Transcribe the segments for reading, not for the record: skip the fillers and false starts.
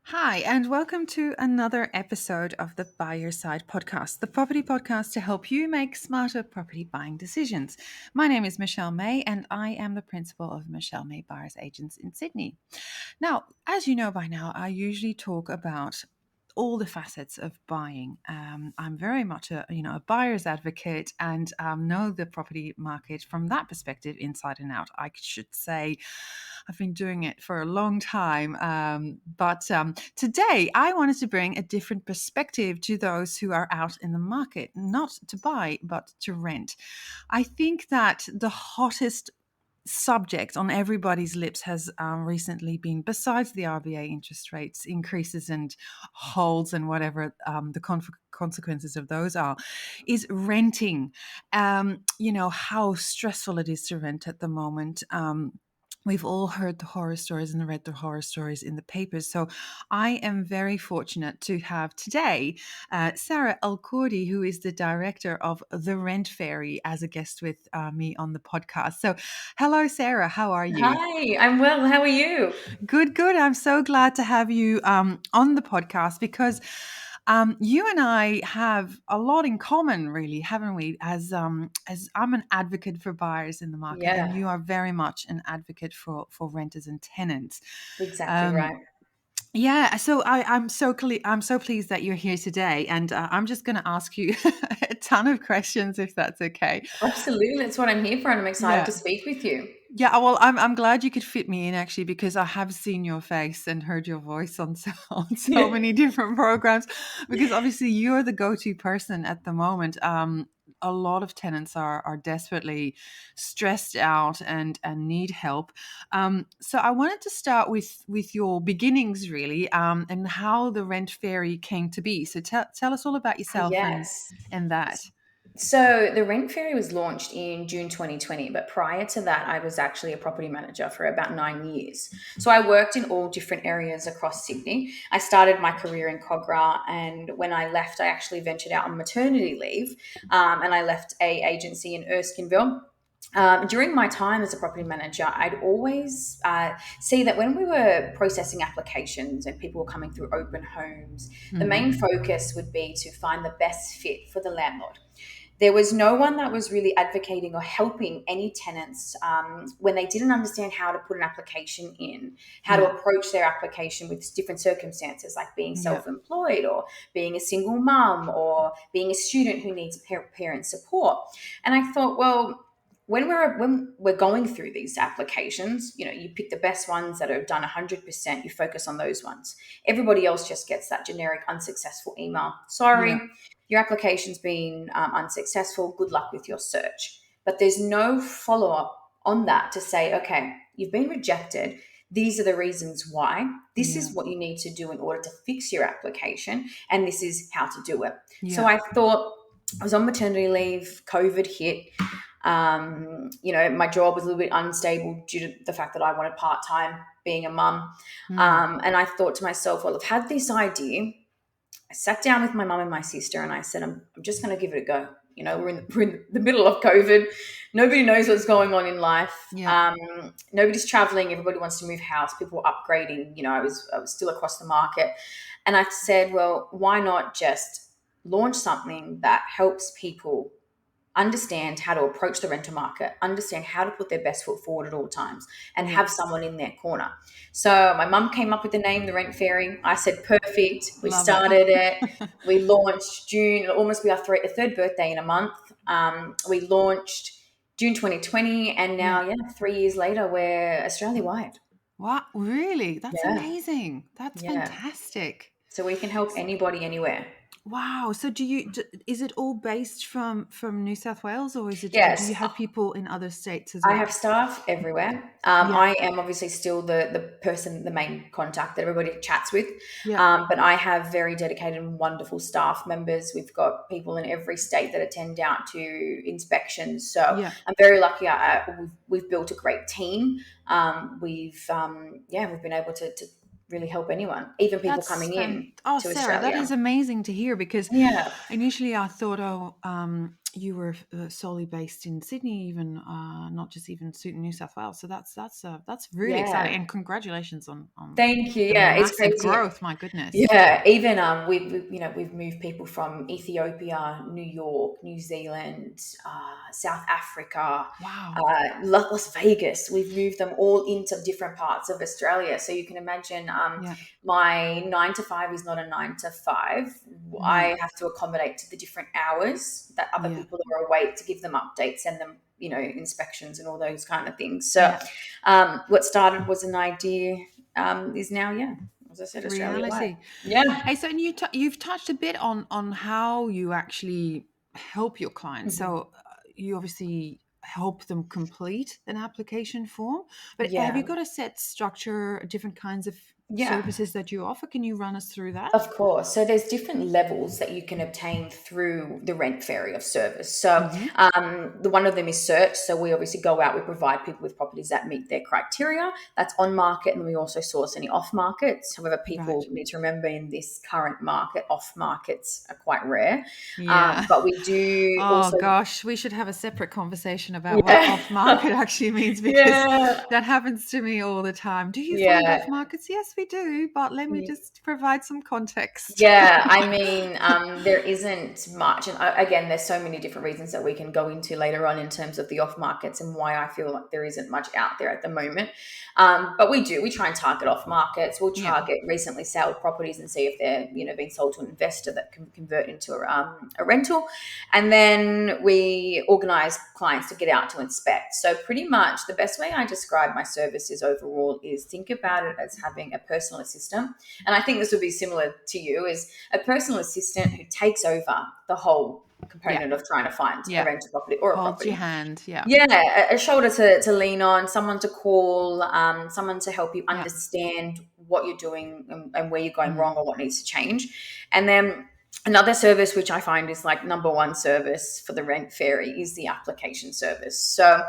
Hi, and welcome to another episode of the Buy Your Side podcast, the property podcast to help you make smarter property buying decisions. My name is Michelle May, and I am the principal of Michelle May Buyers Agents in Sydney. Now, as you know by now, I usually talk about all the facets of buying. I'm very much a buyer's advocate and know the property market from that perspective inside and out. I should say I've been doing it for a long time, but today I wanted to bring a different perspective to those who are out in the market, not to buy but to rent. I think that the hottest subject on everybody's lips has recently been, besides the RBA interest rates increases and holds and whatever consequences of those are, is renting. How stressful it is to rent at the moment. We've all heard the horror stories and read the horror stories in the papers. So I am very fortunate to have today Sarah Elkordi, who is the director of The Rent Fairy, as a guest with me on the podcast. So hello, Sarah. How are you? Hi, I'm well. How are you? Good, good. I'm so glad to have you on the podcast because you and I have a lot in common, really, haven't we? As I'm an advocate for buyers in the market, and Yeah, you are very much an advocate for renters and tenants. exactly Um, right. yeah, so I'm so pleased that you're here today, and I'm just going to ask you a ton of questions, if that's okay. Absolutely. That's what I'm here for, and I'm excited Yeah. to speak with you. Yeah, well, I'm glad you could fit me in actually because I have seen your face and heard your voice on on so Yeah. many different programs. Because obviously you're the go-to person at the moment. A lot of tenants are desperately stressed out and need help. So I wanted to start with your beginnings really, and how the Rent Fairy came to be. So tell us all about yourself Yes. and that. So the Rent Fairy was launched in June 2020, but prior to that, I was actually a property manager for about 9 years. So I worked in all different areas across Sydney. I started my career in Cogra, and when I left, I actually ventured out on maternity leave, and I left a agency in Erskineville. During my time as a property manager, I'd always see that when we were processing applications and people were coming through open homes, the Hmm. main focus would be to find the best fit for the landlord. There was no one that was really advocating or helping any tenants when they didn't understand how to put an application in, how to Yeah. approach their application with different circumstances, like being Yeah. self employed or being a single mum or being a student who needs parent support. And I thought, well, when we're going through these applications, you pick the best ones that are done 100%, you focus on those ones. Everybody else just gets that generic unsuccessful email. Yeah. Sorry, your application's been unsuccessful. Good luck with your search. But there's no follow up on that to say, okay, you've been rejected. These are the reasons why. This Yeah. is what you need to do in order to fix your application, and this is how to do it. So Yeah. I thought, I was on maternity leave, COVID hit. My job was a little bit unstable due to the fact that I wanted part time being a mum. Mm. And I thought to myself, well, I've had this idea. I sat down with my mum and my sister and I said, I'm just going to give it a go. We're in the middle of COVID. Nobody knows what's going on in life. Yeah. Nobody's traveling. Everybody wants to move house. People were upgrading. I was still across the market. And I said, well, why not just launch something that helps people understand how to approach the rental market, understand how to put their best foot forward at all times, and Yeah. have someone in their corner. So my mum came up with the name, the Rent Fairy. I said, perfect. We Love it. started it. We launched June. It'll almost be our third birthday in a month. We launched June 2020, and Yeah. now, 3 years later, we're Australia wide. Wow, really? That's Yeah, amazing. That's yeah. fantastic. So we can help anybody anywhere. Wow. So is it all based from New South Wales, or do Yes, you have people in other states as I well? have staff everywhere. Yeah. I am obviously still the person, the main contact that everybody chats with. Yeah. But I have very dedicated and wonderful staff members. We've got people in every state that attend out to inspections. So Yeah. I'm very lucky. We've built a great team. We've been able to really help anyone, even people That's coming in Oh, to Sarah, that is Australia. amazing to hear because Yeah. initially I thought, you were solely based in Sydney, even not just even New South Wales. So that's really exciting, Yeah. and congratulations on Thank you. the Yeah, it's massive crazy. growth. My goodness. Yeah, even we've moved people from Ethiopia, New York, New Zealand, South Africa, Wow. Las Vegas. We've moved them all into different parts of Australia. So you can imagine, Yeah. my 9 to 5 is not a 9 to 5. No. I have to accommodate to the different hours that other Yeah. people are awake, to give them updates, send them, inspections and all those kind of things. So, Yeah. what started was an idea, is now, yeah, as I said, Australia wide. Reality. Yeah. Hey, so and you've touched a bit on how you actually help your clients. Mhm. So you obviously help them complete an application form, but have you Yeah. got a set structure, different kinds of Yeah. services that you offer? Can you run us through that? Of course. So there's different levels that you can obtain through the rent ferry of service. So, Mm-hmm. the one of them is search. So we obviously go out, we provide people with properties that meet their criteria. That's on market, and we also source any off markets. However, Right. people need to remember, in this current market, off markets are quite rare. Yeah. But we do Oh also, gosh, we should have a separate conversation about what yeah, off market actually means, because yeah, that happens to me all the time. Do you find yeah. off markets? Yes, we do, but let me just provide some context. Yeah, I mean, there isn't much, and again, there's so many different reasons that we can go into later on in terms of the off markets and why I feel like there isn't much out there at the moment. But we try and target off markets. We'll Yeah. target recently sold properties and see if they're, being sold to an investor that can convert into a rental, and then we organise clients to get out to inspect. So pretty much the best way I describe my services overall is, think about it as having a personal assistant, and I think this would be similar to you, is a personal assistant who takes over the whole Yeah. component of trying to find a Yeah. rental property or a Holds your property. hand. Yeah. Yeah, a shoulder to lean on, someone to call, someone to help you Yeah. understand what you're doing, and where you're going Mm. wrong or what needs to change. And then another service, which I find is like number one service for the rent fairy, is the application service. So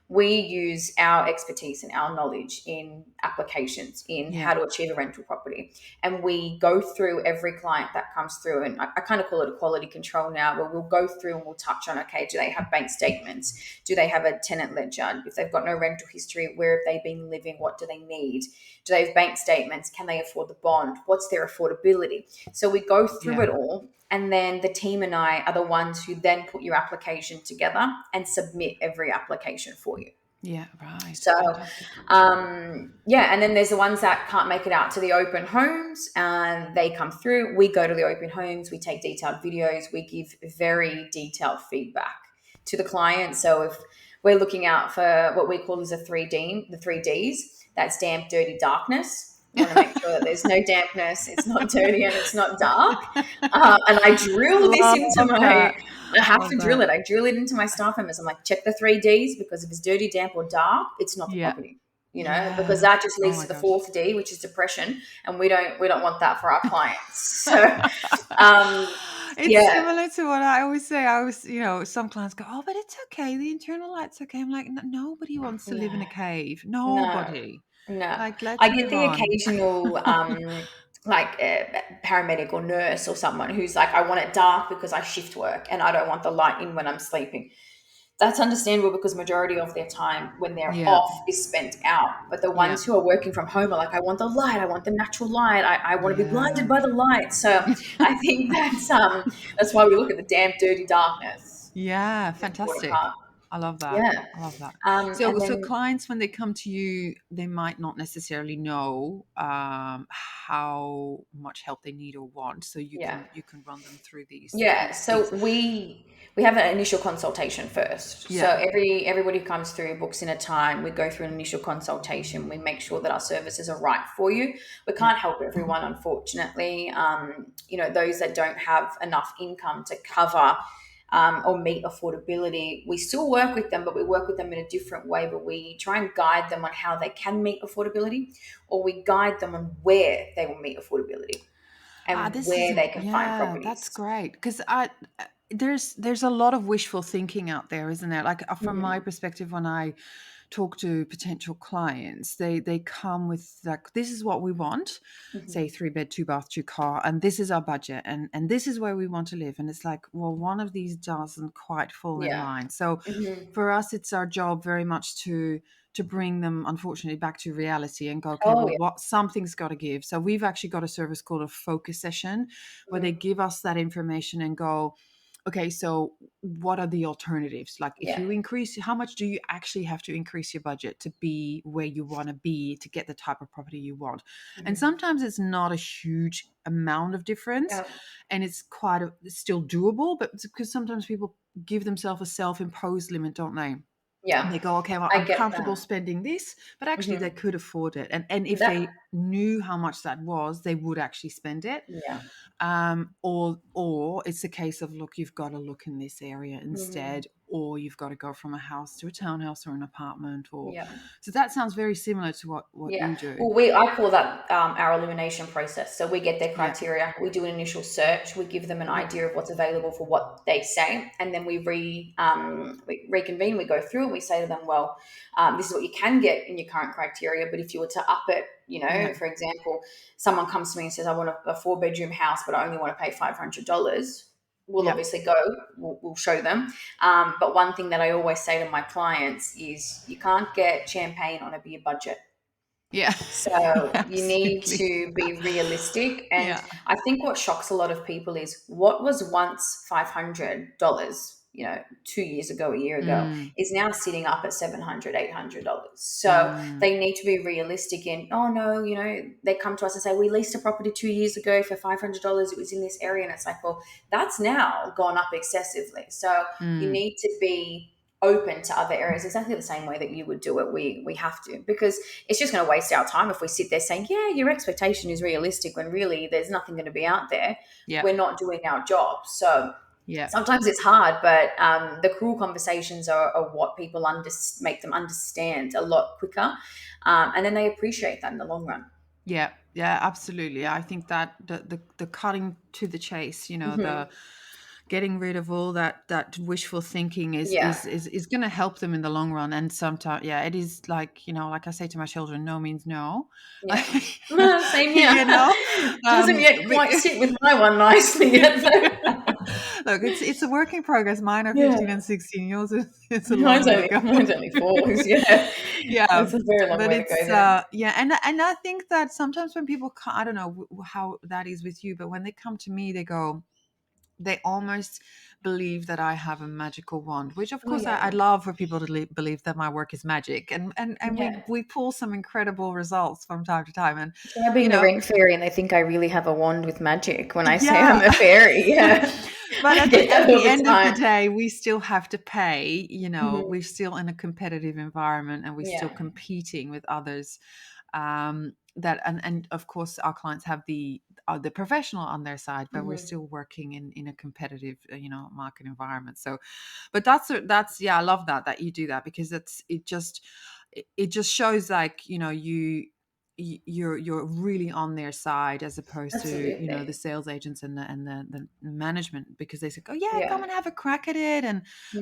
we use our expertise and our knowledge in applications, in Yeah. how to achieve a rental property. And we go through every client that comes through, and I kind of call it a quality control now, where we'll go through and we'll touch on, okay, do they have bank statements? Do they have a tenant ledger? If they've got no rental history, where have they been living? What do they need? Do they have bank statements? Can they afford the bond? What's their affordability? So we go through Yeah. it all, and then the team and I are the ones who then put your application together and submit every application for you. Yeah. Right. So, Fantastic. yeah, and then there's the ones that can't make it out to the open homes, and they come through. We go to the open homes, we take detailed videos, we give very detailed feedback to the client. So if we're looking out for what we call as the 3Ds, that's damp, dirty, darkness. We want to make sure that there's no dampness, it's not dirty, and it's not dark. And I drill this into Love my, that. I have Love to drill that. it. I drill it into my staff members. I'm like, check the 3Ds, because if it's dirty, damp, or dark, it's not the Yeah. property. Because Yeah. that just Oh leads my to the gosh. fourth D, which is depression, and we don't want that for our clients. So, um, It's yeah, similar to what I always say. I always, some clients go, "Oh, but it's okay. The internal light's okay." I'm like, Nobody wants to live in no, a cave. no, Nobody. no. Like, let's I get move the on." occasional, like paramedic or nurse or someone who's like, I want it dark because I shift work and I don't want the light in when I'm sleeping. That's understandable, because majority of their time when they're Yeah. off is spent out. But the Yeah. ones who are working from home are like, I want the light, I want the natural light, I want to be blinded Yeah. by the light. So I think that's why we look at the damp, dirty darkness. Yeah. It's an important Fantastic. part. I love that. Yeah. I love that. And So then, clients, when they come to you, they might not necessarily know how much help they need or want. So yeah. you can run them through Yeah, these. so we have an initial consultation first. So Yeah. everybody who comes through books in a time. We go through an initial consultation. We make sure that our services are right for you. We Yeah. can't help everyone, unfortunately. Those that don't have enough income to cover, or meet affordability, we still work with them, but we work with them in a different way. But we try and guide them on how they can meet affordability, or we guide them on where they will meet affordability and This is where they can find that's properties. great, because I there's a lot of wishful thinking out there, isn't there? Like from my Mhm. perspective, when I talk to potential clients, they come with like, this is what we want, say Mhm. 3 bed, 2 bath, 2 car, and this is our budget, and this is where we want to live. And it's like, well, one of these doesn't quite fall in Yeah. line. So Mhm. for us, it's our job very much to bring them, unfortunately, back to reality and go, okay, Oh, well, yeah. what something's got to give. So we've actually got a service called a focus session, where they Mhm. give us that information and go, okay, so what are the alternatives? Like, if Yeah. you increase, how much do you actually have to increase your budget to be where you want to be to get the type of property you want? And Mhm. sometimes it's not a huge amount of difference, Yeah. and it's still doable, but it's because sometimes people give themselves a self-imposed limit, don't they? Yeah. They go, okay, well, I I'm get comfortable that. spending this, but actually they Mhm. could afford it. And if That they knew how much that was, they would actually spend it. Yeah. Or it's a case of, look, you've got to look in this area Mhm. instead, or you've got to go from a house to a townhouse or an apartment. Or Yeah. so that sounds very similar to what Yeah. you do. Well, I call that our elimination process. So we get their Yeah, criteria, we do an initial search, we give them an yeah, idea of what's available for what they say, and then we reconvene. We go through it. We say to them, well, this is what you can get in your current criteria, but if you were to up it, yeah, for example, someone comes to me and says, I want a 4 bedroom house, but I only want to pay $500. We'll yeah, obviously go. We'll show them. But one thing that I always say to my clients is, you can't get champagne on a beer budget. yeah. So you need Absolutely. to be realistic. And Yeah. I think what shocks a lot of people is what was once $500, 2 years ago, a year ago, Mm, is now sitting up at $700, $800. So mm, they need to be realistic in, oh no, they come to us and say, we leased a property 2 years ago for $500. It was in this area. And it's like, well, that's now gone up excessively. So you mm. need to be open to other areas exactly the same way that you would do it. We have to, because it's just going to waste our time if we sit there saying, yeah, your expectation is realistic, when really there's nothing going to be out there. Yeah, We're not doing our job. So yeah. sometimes it's hard, but the cruel conversations are what people make them understand a lot quicker. And then they appreciate that in the long run. Yeah, yeah, absolutely. I think that the cutting to the chase, the Hmm. getting rid of all that wishful thinking is Yeah. is is is going to help them in the long run. And sometimes, yeah, it is like, like I say to my children, no means no. Yeah. Same here. you know, Doesn't um, yet quite sit with my one nicely yet. look, it's a work in progress. Mine are Yeah. 15 and 16. Yours is a long Mine's way to only go. mine's only four. Yeah. Yeah, It's a very long but way to go it's there. yeah, and I think that sometimes when people I don't know how that is with you, but when they come to me, they almost believe that I have a magical wand, which of Oh course I yeah. love for people to believe that my work is magic, and we Yeah. we pull some incredible results from time to time. And Try you being the know rent fairy and they think I really have a wand with magic when I say I'm yeah. a fairy. Yeah. But I at the get at that all the the end of the time. day, we still have to pay. Mhm. We're still in a competitive environment, and we're still Yeah. competing with others. That and of course, our clients have the professional on their side, but we're Mhm. still working in a competitive, market environment. So, but that's yeah, I love that you do that, because it just shows, like, you're really on their side, as opposed to, the Absolutely. sales agents and the management, because they say, oh yeah, come Yeah. and have a crack at it,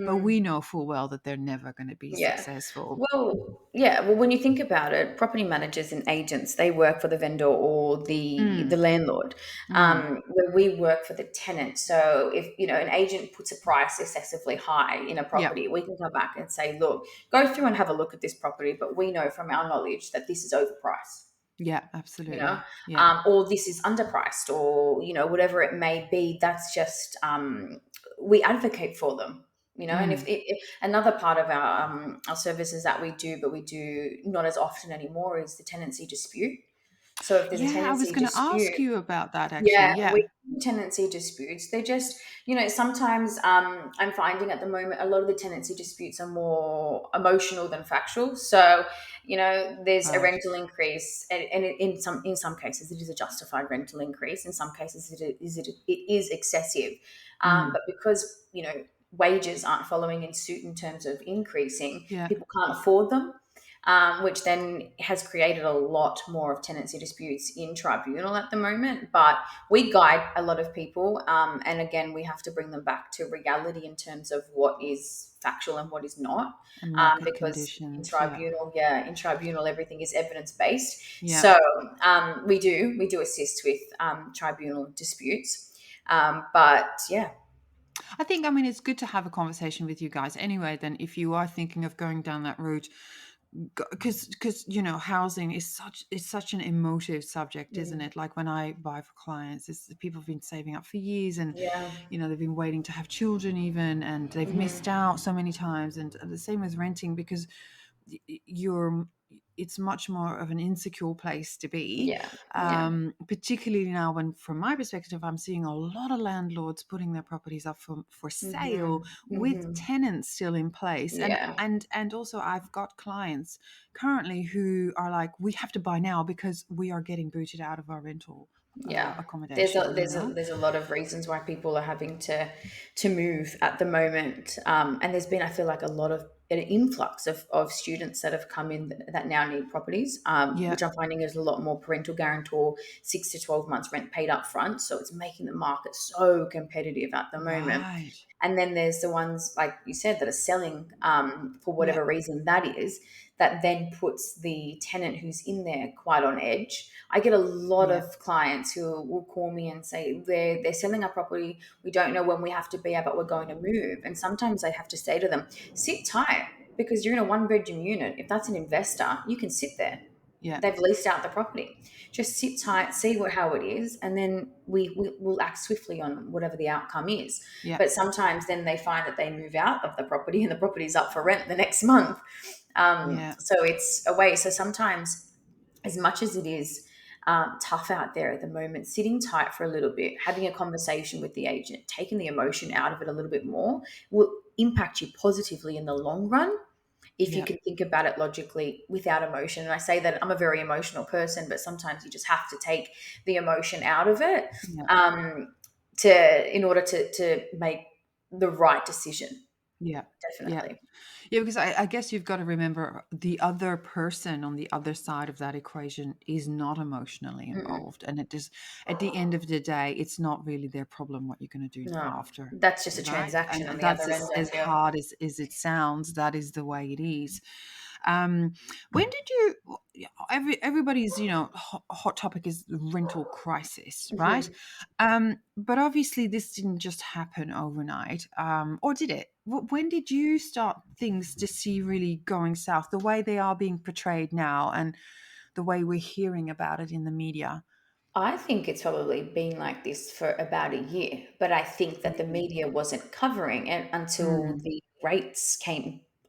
but we Mm. know full well that they're never going to be Yeah. successful. Well, yeah. Well, when you think about it, property managers and agents, they work for the vendor or the Mm, landlord, mm, where we work for the tenant. So if an agent puts a price excessively high in a yeah, property, we can come back and say, look, go through and have a look at this property, but we know from our knowledge that this is overpriced. yeah, you know, absolutely, yeah, or this is underpriced, or whatever it may be. That's just we advocate for them. And if, mm. another part of our services that we do, but we do not as often anymore, is the tenancy dispute. So if there's a Yeah, I was tenancy going to ask dispute, you about that, actually. yeah, Yeah. we tenancy disputes. They're just, sometimes I'm finding at the moment a lot of the tenancy disputes are more emotional than factual. So, there's a Right. rental increase, and in some cases it is a justified rental increase. In some cases it is excessive, Mm. but because wages aren't following in suit in terms of increasing, Yeah. people can't afford them. which then has created a lot more of tenancy disputes in tribunal at the moment. But we guide a lot of people, and again, we have to bring them back to reality in terms of what is factual and what is not, And market because conditions. Yeah. in tribunal, everything is evidence based. Yeah. So we do assist with tribunal disputes, but yeah, I think, I mean, it's good to have a conversation with you guys anyway. Then, if you are thinking of going down that route, because housing is such an emotive subject, isn't mm, it? Like when I buy for clients, it's people have been saving up for years, and yeah, they've been waiting to have children even, and they've missed hmm, out so many times. And the same with renting, because you're it's much more of an insecure place to be, yeah, yeah, particularly now when, from my perspective, I'm seeing a lot of landlords putting their properties up for sale hmm, with hmm, tenants still in place. and yeah. and and also, I've got clients currently who are like, we have to buy now because we are getting booted out of our rental Yeah, there's a accommodation, there's a there's a lot of reasons why people are having to move at the moment, and there's been, I feel like, a lot of an influx of students that have come in that now need properties, Yeah. which I'm finding is a lot more parental guarantor, 6 to 12 months rent paid up front, so it's making the market so competitive at the moment. Right. And then there's the ones, like you said, that are selling, for Yeah. whatever reason that is, that then puts the tenant who's in there quite on edge. I get a lot Yeah. of clients who will call me and say they're selling a property. We don't know when we have to be out, but we're going to move. And sometimes I have to say to them, sit tight, because you're in a one-bedroom unit. If that's an investor, you can sit there. Yeah. They've leased out the property. Just sit tight, see how it is, and then we will act swiftly on whatever the outcome is. Yeah. But sometimes then they find that they move out of the property and the property's up for rent the next month. Yeah. So it's a way. So sometimes, as much as it is tough out there at the moment, sitting tight for a little bit, having a conversation with the agent, taking the emotion out of it a little bit more, will impact you positively in the long run if you Yeah. can think about it logically without emotion. And I say that I'm a very emotional person, but sometimes you just have to take the emotion out of it, Yeah. in order to make the right decision. Yeah. Yeah. Definitely. Yeah, because I guess you've got to remember, the other person on the other side of that equation is not emotionally Mm-mm. involved. And it is, at the end of the day, it's not really their problem what you're going to do No, after, that's just a right? And transaction on the that's other end. as Yeah. hard as it sounds, that is the way it is. Um, when did you? Everybody's hot topic is the rental crisis, right? Mhm. But obviously this didn't just happen overnight, or did it? When did you start things to see really going south, the way they are being portrayed now, and the way we're hearing about it in the media? I think it's probably been like this for about a year, but I think that the Really? media wasn't covering it until Mm, the rates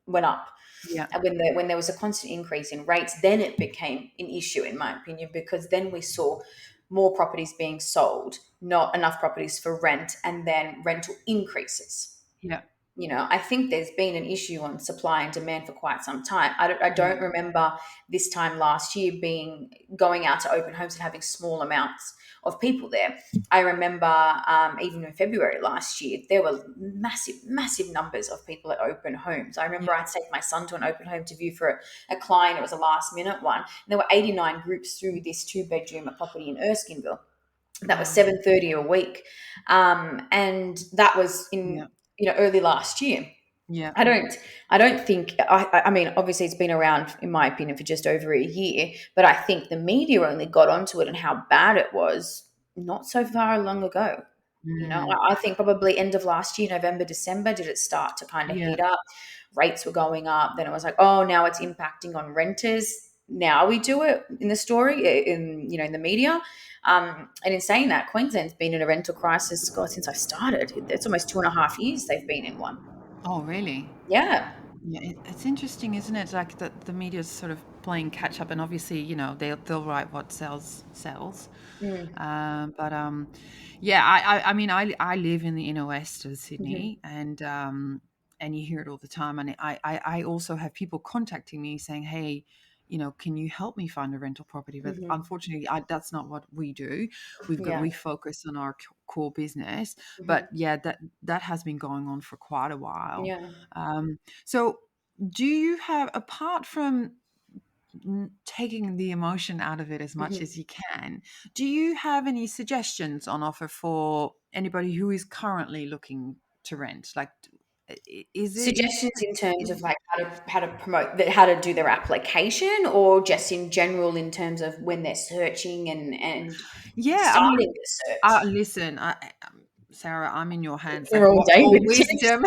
went up. yeah, And when there was a constant increase in rates, then it became an issue, in my opinion, because then we saw more properties being sold, not enough properties for rent, and then rental increases. yeah, I think there's been an issue on supply and demand for quite some time. I yeah, don't remember this time last year being going out to open homes and having small amounts of people there. I remember, even in February last year, there were massive, massive numbers of people at open homes. I remember yeah, I'd take my son to an open home to view for a client. It was a last minute one. And there were 89 groups through this two-bedroom property in Erskineville. That was wow, 7:30 a week, and that was yeah, in early last year. yeah, I don't think, I mean, obviously it's been around, in my opinion, for just over a year, but I think the media only got onto it and how bad it was not so far long ago. mm, I think probably end of last year, November, December, did it start to kind of yeah, heat up. Rates were going up. Then it was like, oh, now it's impacting on renters. Now we do it in the story, in the media. And in saying that, Queensland's been in a rental crisis, God, since I started. It's almost 2.5 years they've been in one. oh really? Yeah. Yeah, it's interesting, isn't it? Like the media's sort of playing catch up, and obviously, they'll write what sells. Mm. But yeah, I mean, I live in the inner west of Hmm. Sydney, and you hear it all the time. And I also have people contacting me saying, hey, can you help me find a rental property? But Hmm. unfortunately, that's not what we do. Yeah. We focus on our core business. But Hmm. yeah, that has been going on for quite a while. Yeah. So, do you have, apart from taking the emotion out of it as much as Mhm. you can. Do you have any suggestions on offer for anybody who is currently looking to rent? Like, is it Suggestions in terms of is like how to promote that, how to do their application, or just in general in terms of when they're searching and yeah, I mean, starting the search. listen, Sarah, I'm in your hands. Like, They're all what David checks. wisdom?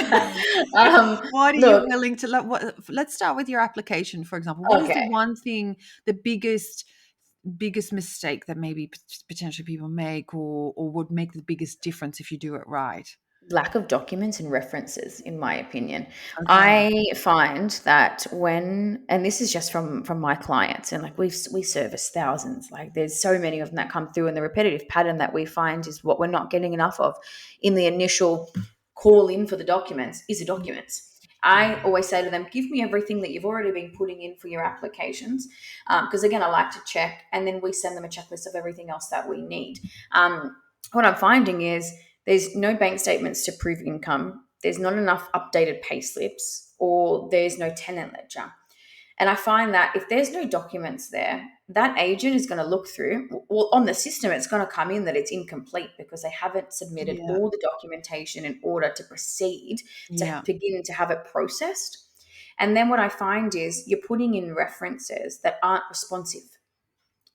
um, What are you Look, willing to let? What? Let's start with your application, for example. What is the okay. one thing, the biggest mistake that maybe potentially people make, or would make the biggest difference if you do it right? Lack of documents and references, in my opinion. Okay. I find that when, and this is just from my clients, and like we service thousands, like there's so many of them that come through, and the repetitive pattern that we find is what we're not getting enough of in the initial call in for the documents is the documents. I always say to them, give me everything that you've already been putting in for your applications. Because again, I like to check, and then we send them a checklist of everything else that we need. What I'm finding is there's no bank statements to prove income, there's not enough updated pay slips, or there's no tenant ledger. And I find that if there's no documents there, that agent is going to look through, well, on the system, it's going to come in that it's incomplete because they haven't submitted Yeah. all the documentation in order to proceed to Yeah. begin to have it processed. And then what I find is you're putting in references that aren't responsive.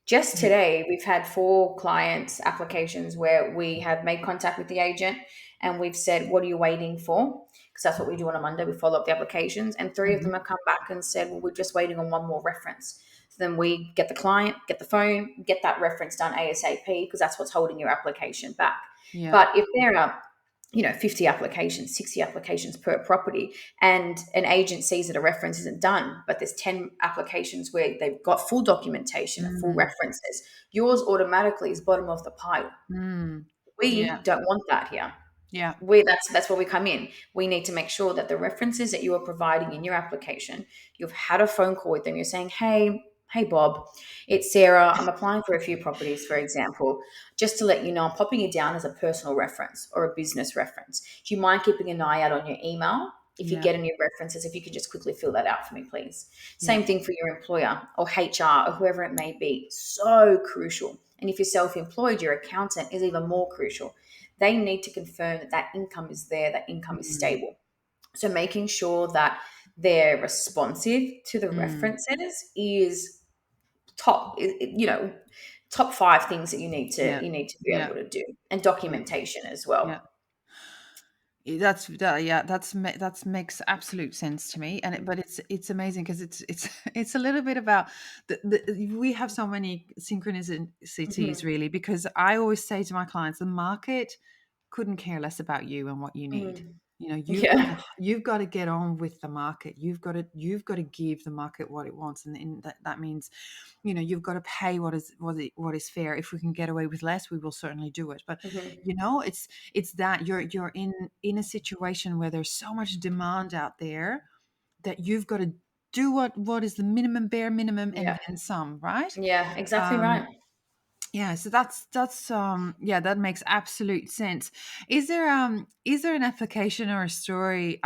Just Yeah. today, we've had 4 clients' applications where we have made contact with the agent and we've said, what are you waiting for? Because that's what we do on a Monday. We follow up the applications, and 3 of them Mhm. have come back and said, well, we're just waiting on one more reference. So then we get the client, get the phone, get that reference done ASAP, because that's what's holding your application back. Yeah. But if there are 50 applications, 60 applications per property, and an agent sees that a reference isn't done, but there's 10 applications where they've got full documentation and full Mm. references, yours automatically is bottom of the pile. Mm. We Yeah. don't want that here. Yeah. That's where we come in. We need to make sure that the references that you are providing in your application, you've had a phone call with them. You're saying, hey Bob, it's Sarah. I'm applying for a few properties, for example. Just to let you know, I'm popping you down as a personal reference or a business reference. Do you mind keeping an eye out on your email? If you Yeah. get any references, if you could just quickly fill that out for me, please. Yeah. Same thing for your employer or HR or whoever it may be. So crucial. And if you're self-employed, your accountant is even more crucial. They need to confirm that that income is there, that income is Mm. stable. So making sure that they're responsive to the Mm. references is top 5 things that Yeah. you need to be Yeah. able to do, and Yeah. documentation as well. Yeah. Yeah, that's makes absolute sense to me, and but it's amazing because it's it's a little bit about we have so many synchronicities Mhm. really, because I always say to my clients, the market couldn't care less about you and what you need. Mhm. You know, Yeah. you've got to get on with the market. You've got to give the market what it wants, and that means, you've got to pay what is fair. If we can get away with less, we will certainly do it. But Mhm. it's that you're in a situation where there's so much demand out there that you've got to do what is the minimum, bare minimum, and Yeah. then some, right? Yeah, exactly um right. yeah, so that's yeah, that makes absolute sense. Is there an application or a story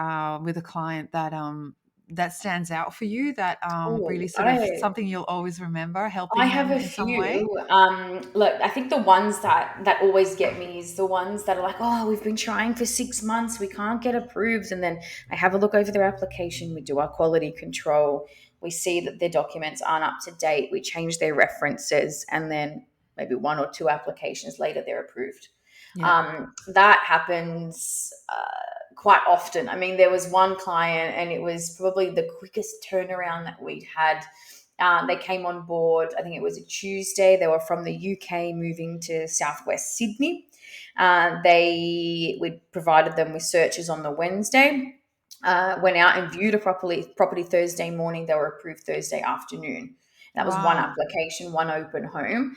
with a client that stands out for you, that really Oh, sort of something you'll always remember I helping have them a in some way? few. Look, I think the ones that always get me is the ones that are like, oh, we've been trying for 6 months, we can't get approved, and then I have a look over their application, we do our quality control, we see that their documents aren't up to date, we change their references, and then maybe 1 or 2 applications later they're approved. Yeah. That happens quite often. I mean, there was one client, and it was probably the quickest turnaround that we'd had. They came on board, I think it was a Tuesday. They were from the UK moving to Southwest Sydney. We provided them with searches on the Wednesday. Went out and viewed a property Thursday morning. They were approved Thursday afternoon. That was one Wow. application, one open home.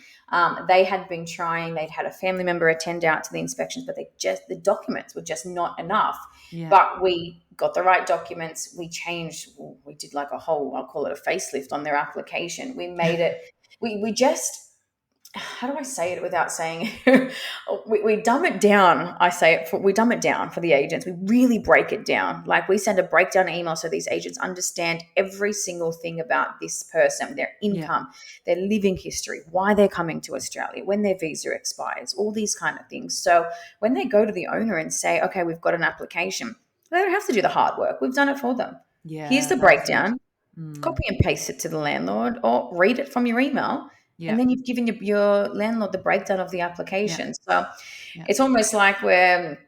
They had been trying. They'd had a family member attend out to the inspections, but the documents were just not enough. Yeah. But we got the right documents. We did like a whole, I'll call it a facelift on their application. We made it. We just how do I say it without saying it? We dumb it down. We dumb it down for the agents. We really break it down. Like we send a breakdown email so these agents understand every single thing about this person, their Yeah. income, their living history, why they're coming to Australia, when their visa expires, all these kind of things. So when they go to the owner and say, okay, we've got an application, they don't have to do the hard work. We've done it for them. Here's Yeah, the that's it. breakdown. Mm. Copy and paste it to the landlord or read it from your email, Yeah. and then you've given your landlord the breakdown of the Yeah. application. So Yeah. it's almost like we're,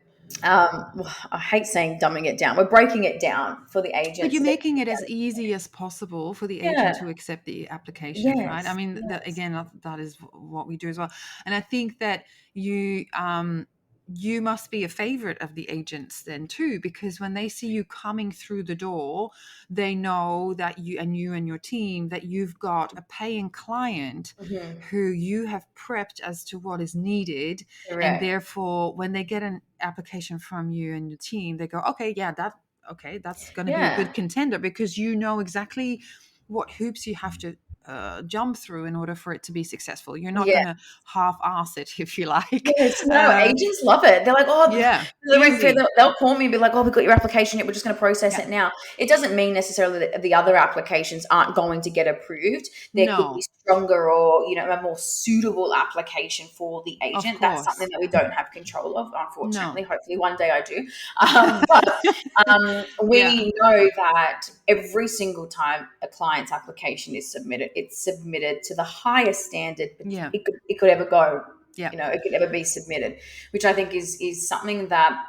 I hate saying dumbing it down. We're breaking it down for the But agents you're so they making can it as get easy as possible for the it. agent Yeah. to accept the application, right? I Yes. mean, Yes. again, that is what we do as well. And I think that you must be a favorite of the agents then too, because when they see you coming through the door, they know that you and your team, that you've got a paying client Hmm. who you have prepped as to what is needed, and Correct. therefore when they get an application from you and your team, they go, okay, yeah, that's going to be a Yeah. good contender, because you know exactly what hoops you have to jump through in order for it to be successful. You're not Yeah. going to half-ass it, if you like. Yes, no, uh, agents love it. They're like, "Oh, yeah, the rent fair," easy. they'll call me and be like, "Oh, we've got your application yet. We're just going to process Yeah. it now." It doesn't mean necessarily that the other applications aren't going to get approved. There could be No, stronger or, a more suitable application for the of agent. That's something course. that we don't have control of, unfortunately. No. Hopefully one day I do. But Yeah. we know that every single time a client's application is submitted, it's submitted to the highest standard Yeah. it could ever go, Yeah. it could ever be submitted, which I think is something that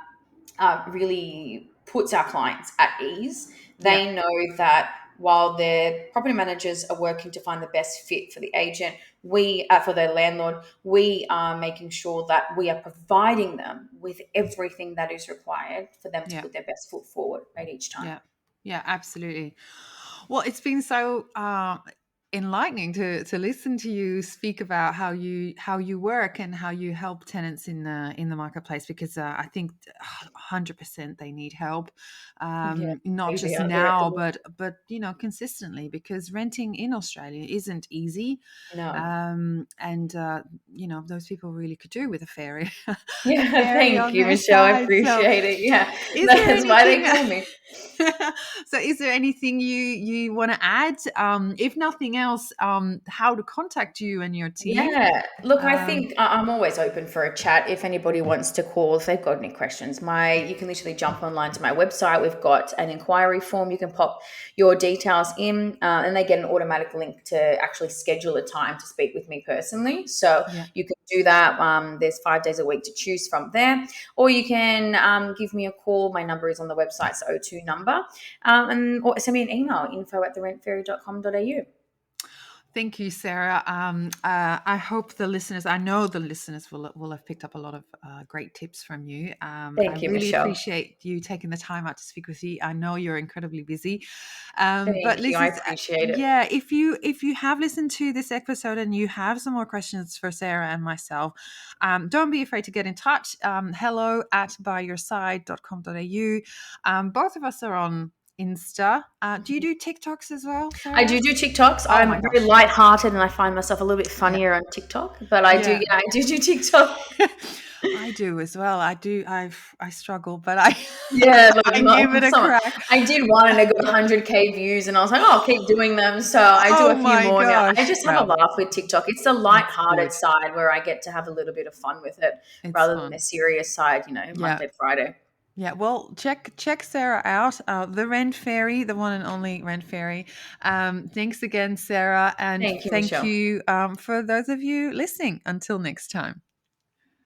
really puts our clients at ease. Yeah. They know that while their property managers are working to find the best fit for the agent, for their landlord, we are making sure that we are providing them with everything that is required for them to Yeah. put their best foot forward at each time. Yeah. Yeah, absolutely. Well, it's been so enlightening to listen to you speak about how you work and how you help tenants in the marketplace, because I think 100% they need help, Yeah, not easy just out there at the now, moment. but consistently, because renting in Australia isn't easy, No. and those people really could do with a fairy, a Yeah, fairy thank on you, their Michelle. I side. So, appreciate it. Yeah, is there that's why they anything? call me. So, is there anything you want to add? If nothing else, how to contact you and your team? Yeah. Look, I Um, think I'm always open for a chat if anybody wants to call, if they've got any questions. You can literally jump online to my website. We've got an inquiry form. You can pop your details in, and they get an automatic link to actually schedule a time to speak with me personally. So yeah, you can do that. There's 5 days a week to choose from there, or you can give me a call. My number is on the website's O2 number, or send me an email, info@therentferry.com.au. thank you, Sarah. I hope I know the listeners will have picked up a lot of great tips from you. I Thank you, really Michelle. appreciate you taking the time out to speak with me. I know you're incredibly busy, but Thank you. I listen, appreciate it. yeah, if you have listened to this episode and you have some more questions for Sarah and myself, don't be afraid to get in touch. hello@byyourside.com.au. Both of us are on Insta. Do you do TikToks as well, I Sarah? do TikToks. Oh I'm my very gosh. light-hearted and I find myself a little bit Yeah. funnier on TikTok, but I do, Yeah. yeah, I do TikTok. I do as well. I do. I struggle, but I Yeah, look, I give it a someone, crack. I did one and it got 100K views, and I was like, oh, I'll keep doing them. So I do Oh a few my more now. I gosh. just have a Well, laugh with TikTok. It's the it's light-hearted good. side where I get to have a little bit of fun with it It's rather than the fun. serious side, Yeah. Monday, Friday. Yeah. Well, check Sarah out. The Rent Fairy, the one and only Rent Fairy. Thanks again, Sarah, and Thank you, thank Michelle. you for those of you listening. Until next time.